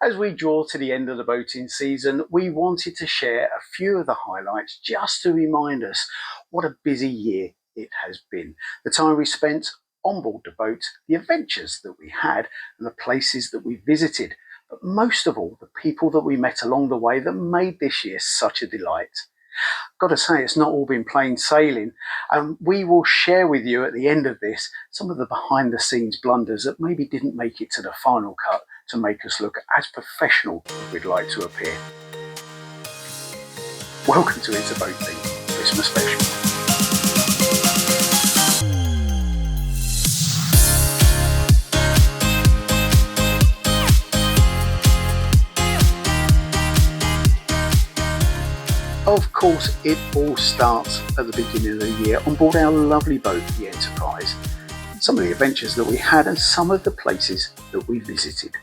As we draw to the end of the boating season, we wanted to share a few of the highlights just to remind us what a busy year it has been. The time we spent on board the boat, the adventures that we had, and the places that we visited, but most of all, the people that we met along the way that made this year such a delight. Got to say, it's not all been plain sailing, and we will share with you at the end of this some of the behind the scenes blunders that maybe didn't make it to the final cut to make us look as professional as we'd like to appear. Welcome to It's a Boat Thing Christmas Special. Of course, it all starts at the beginning of the year on board our lovely boat, the Enterprise. Some of the adventures that we had and some of the places that we visited.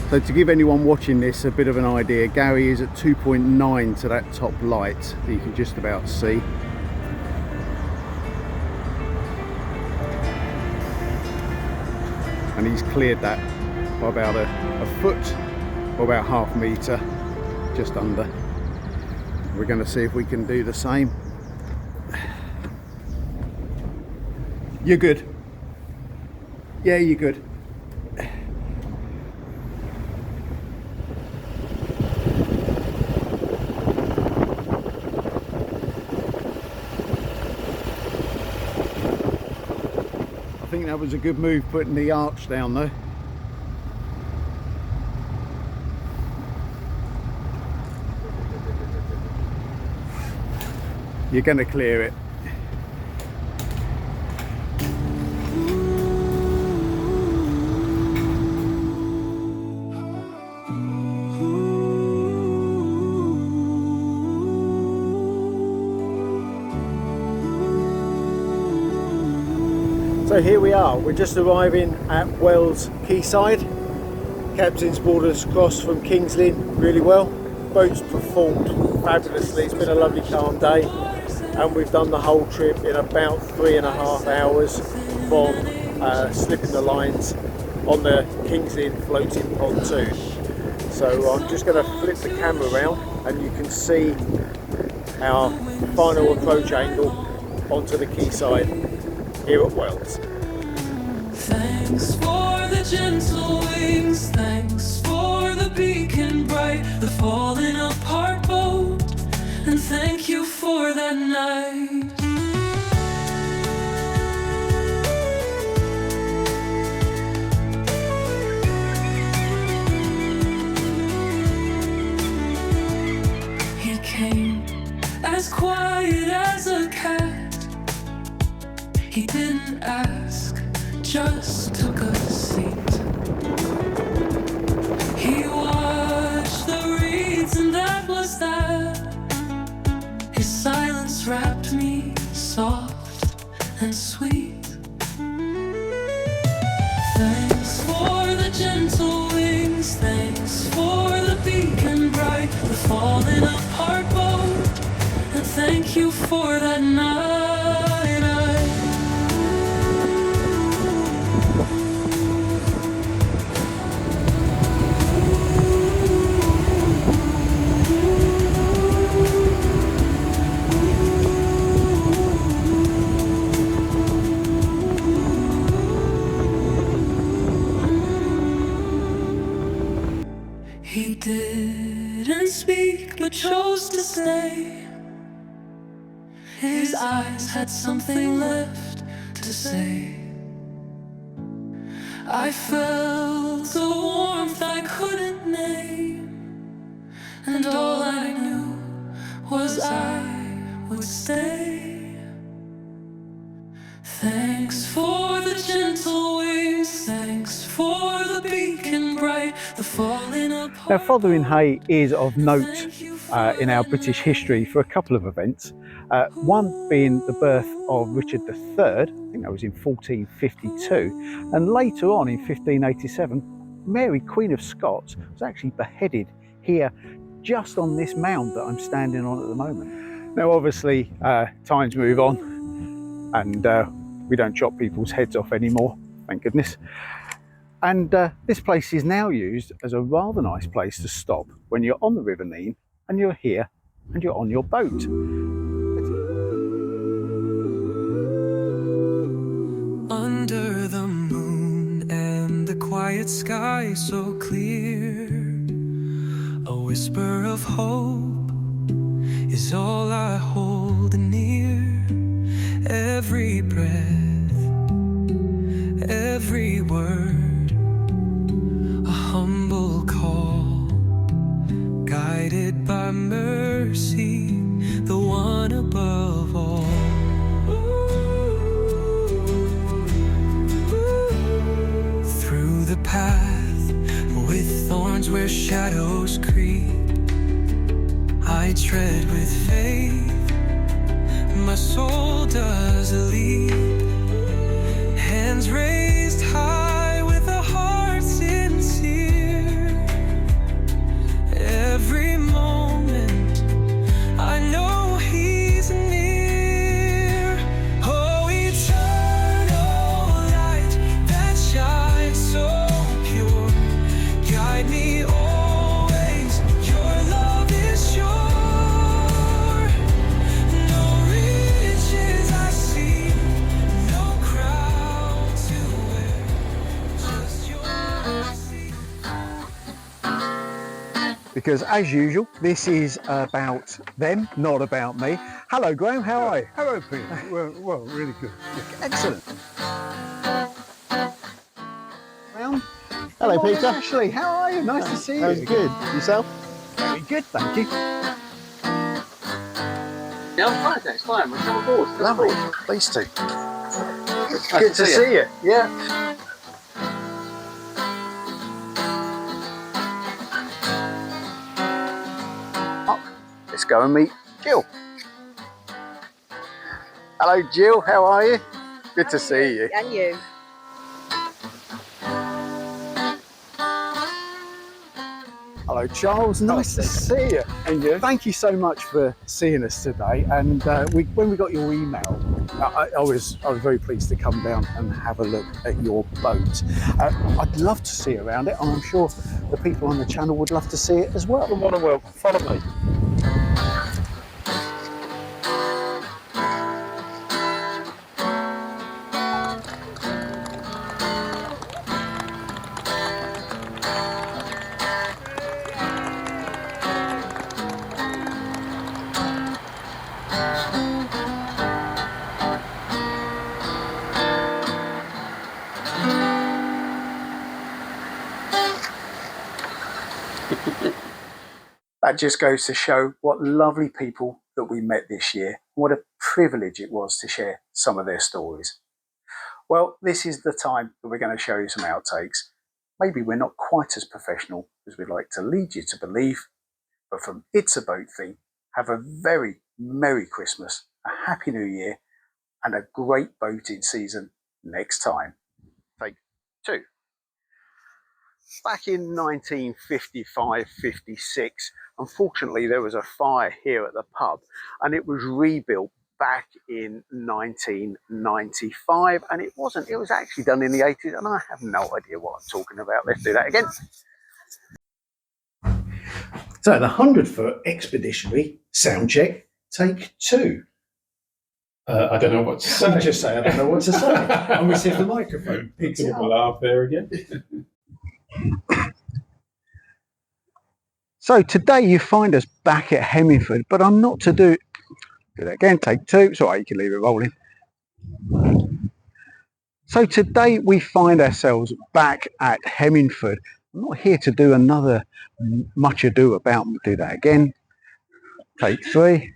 So to give anyone watching this a bit of an idea, Gary is at 2.9 to that top light that you can just about see. And he's cleared that by about a foot or about half a metre, just under. We're going to see if we can do the same. You're good. Yeah, you're good. I think that was a good move putting the arch down though. You're going to clear it. So here we are, we're just arriving at Wells Quayside. Captain's brought us across from King's Lynn really well. Boat's performed fabulously, it's been a lovely calm day and we've done the whole trip in about 3.5 hours from slipping the lines on the King's Lynn floating pontoon. So I'm just going to flip the camera around and you can see our final approach angle onto the quayside here at Wells. Thanks for the gentle wings, thanks for the beacon bright, the falling apart boat, and thank you for that night. He came as quiet as a cat. He didn't ask, just took a seat. He watched the reeds and that was that. His silence wrapped me soft and sweet. Thanks for the gentle wings, thanks for the beacon bright, the falling apart boat, and thank you for that night. He didn't speak but chose to stay. His eyes had something left to say. I felt a warmth I couldn't name, and all I knew was I would stay. Thanks for the gentle wings, thanks for the beacon bright, the falling apart. Now, Fotheringhay is of note in our British history for a couple of events. One being the birth of Richard III, I think that was in 1452, and later on in 1587, Mary, Queen of Scots, was actually beheaded here just on this mound that I'm standing on at the moment. Now, obviously, times move on, and we don't chop people's heads off anymore, thank goodness. And this place is now used as a rather nice place to stop when you're on the River Nene and you're here and you're on your boat. Under the moon and the quiet sky so clear, a whisper of hope is all I hold near. Every breath, every word, a humble call, guided by mercy, the one above all. Through the path with thorns where shadows creep, I tread with faith, my soul does leap. Hands raised high with a heart sincere. Every moment I know He's near. Oh, eternal light that shines so pure, guide me always. Your love is sure. No riches I see, no crown to wear, just your mercy. Because as usual, this is about them, not about me. Hello Graham, how are you? Hello, Peter. Well, really good. Excellent. Hello Peter. Ashley, how are you? Nice to see you. That was good. Yourself? Very good, thank you. Yeah, I'm fine, thanks. Fine. We'll come aboard. Lovely, pleased to. Nice Good to see you. Yeah. Let's go and meet Jill. Hello Jill, how are you? Good to see you. And you. Hello Charles, nice to see you. And you? Thank you so much for seeing us today. And when we got your email, I was very pleased to come down and have a look at your boat. I'd love to see around it, and I'm sure the people on the channel would love to see it as well. You're more than welcome. Follow me. That just goes to show what lovely people that we met this year. What a privilege it was to share some of their stories. Well, this is the time that we're going to show you some outtakes. Maybe we're not quite as professional as we'd like to lead you to believe, but from It's a Boat Thing, have a very Merry Christmas, a Happy New Year, and a great boating season next time. Take 2. Back in 1955-56, unfortunately there was a fire here at the pub and it was rebuilt back in 1995, and it was actually done in the 80s, and I have no idea what I'm talking about. Let's do that again. So the 100-foot expeditionary sound check, take 2. I don't know what to say. Just say I don't know what to say. And we see if the microphone picks it up. Laugh there again. So today you find us back at Hemmingford, but I'm not to do that again, take 2. It's all right, you can leave it rolling. So today we find ourselves back at Hemmingford. I'm not here to do another much ado about, do that again, take 3.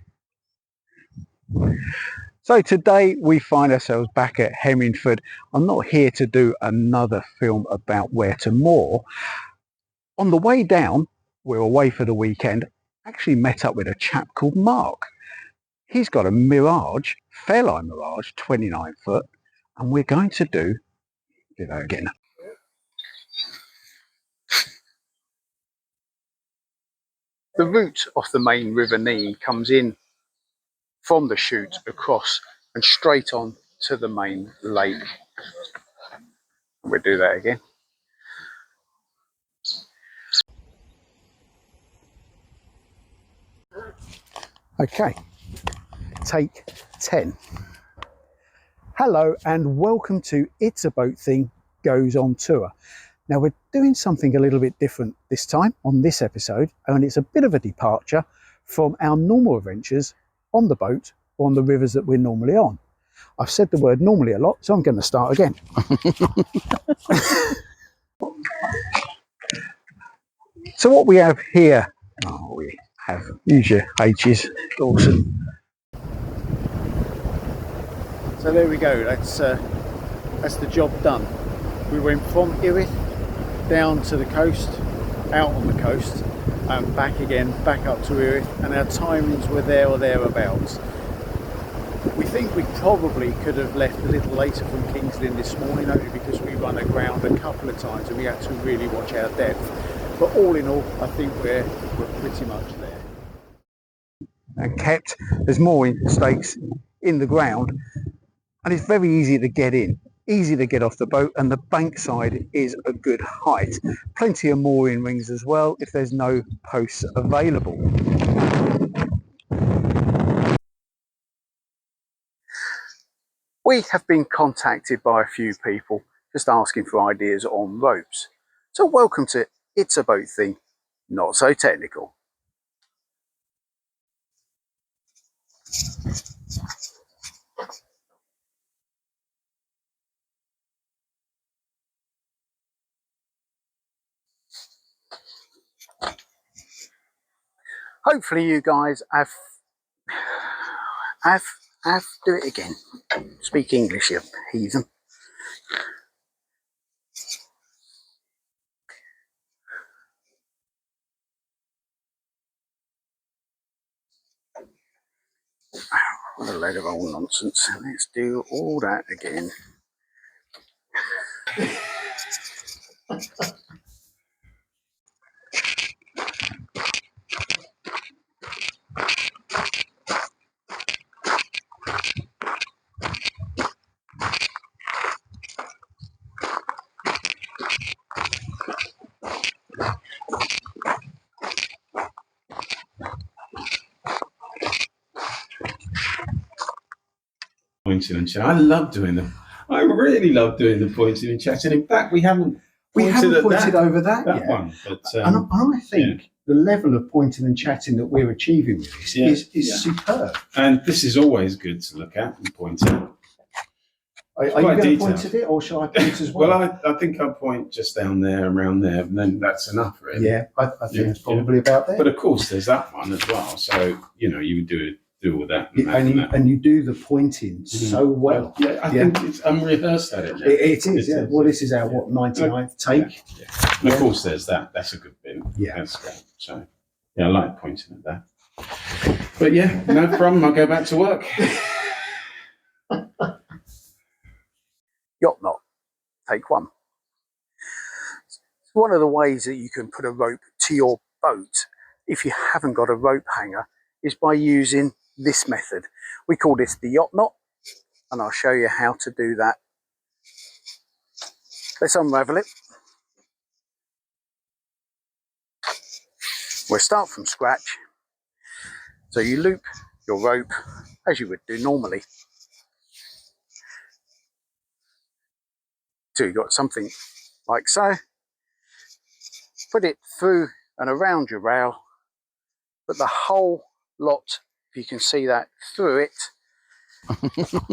So today we find ourselves back at Hemmingford. I'm not here to do another film about where to moor. On the way down, we're away for the weekend, actually met up with a chap called Mark. He's got a Mirage, Fairline Mirage, 29 foot, and we're going to do that again. The route off the main River Nene comes in from the chute across and straight on to the main lake. We'll do that again. Okay, take 10. Hello and welcome to It's a Boat Thing Goes on Tour. Now we're doing something a little bit different this time on this episode, and it's a bit of a departure from our normal adventures on the boat or on the rivers that we're normally on. I've said the word normally a lot, so I'm going to start again. So what we have here, use your H's, Dawson. So there we go, that's the job done. We went from Erith down to the coast, out on the coast, and back again, back up to Erith, and our timings were there or thereabouts. We think we probably could have left a little later from King's Lynn this morning, only because we run aground a couple of times and we had to really watch our depth. But all in all, I think we're pretty much there. And kept, there's mooring stakes in the ground, and it's very easy to get in, easy to get off the boat, and the bankside is a good height. Plenty of mooring rings as well if there's no posts available. We have been contacted by a few people just asking for ideas on ropes. So welcome to It's a Boat Thing, Not So Technical. Hopefully you guys have do it again. Speak English, you heathen. What a load of old nonsense. Let's do all that again. Pointing and chatting. I love doing them. I really love doing the pointing and chatting. In fact, we haven't pointed over that yet. one. But, and I think the level of pointing and chatting that we're achieving with this is superb. And this is always good to look at and point at. Are you going to point at it, or shall I point as well? Well, I think I'll point just down there, around there, and then that's enough, really. Yeah, I think it's probably about there. But of course, there's that one as well. So, you would do all that. And you do the pointing so well. I think I'm rehearsed at it now. It is, yeah. Well, this is our, 99th take? Yeah. And of course, there's that. That's a good bit. Yeah. That's great. So, I like pointing at that. But yeah, no problem. I'll go back to work. yacht knot. Take 1. One of the ways that you can put a rope to your boat, if you haven't got a rope hanger, is by using this method. We call this the yacht knot, and I'll show you how to do that. Let's unravel it. We'll start from scratch. So you loop your rope as you would do normally. So you've got something like so. Put it through and around your rail, put the whole lot, if you can see that, through it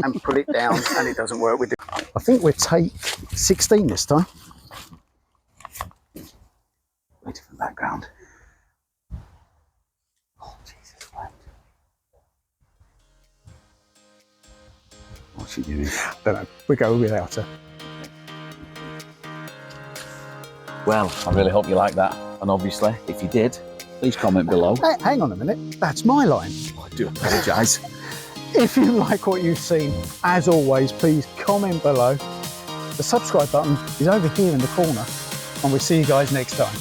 and pull it down, and it doesn't work with it. I think we're take 16 this time. Way different background. Oh, Jesus, man. What's she doing? Don't know, we go without her. Well, I really hope you like that. And obviously, if you did, please comment below. Hey, hang on a minute, that's my line. I do apologise. If you like what you've seen, as always, please comment below. The subscribe button is over here in the corner, and we'll see you guys next time.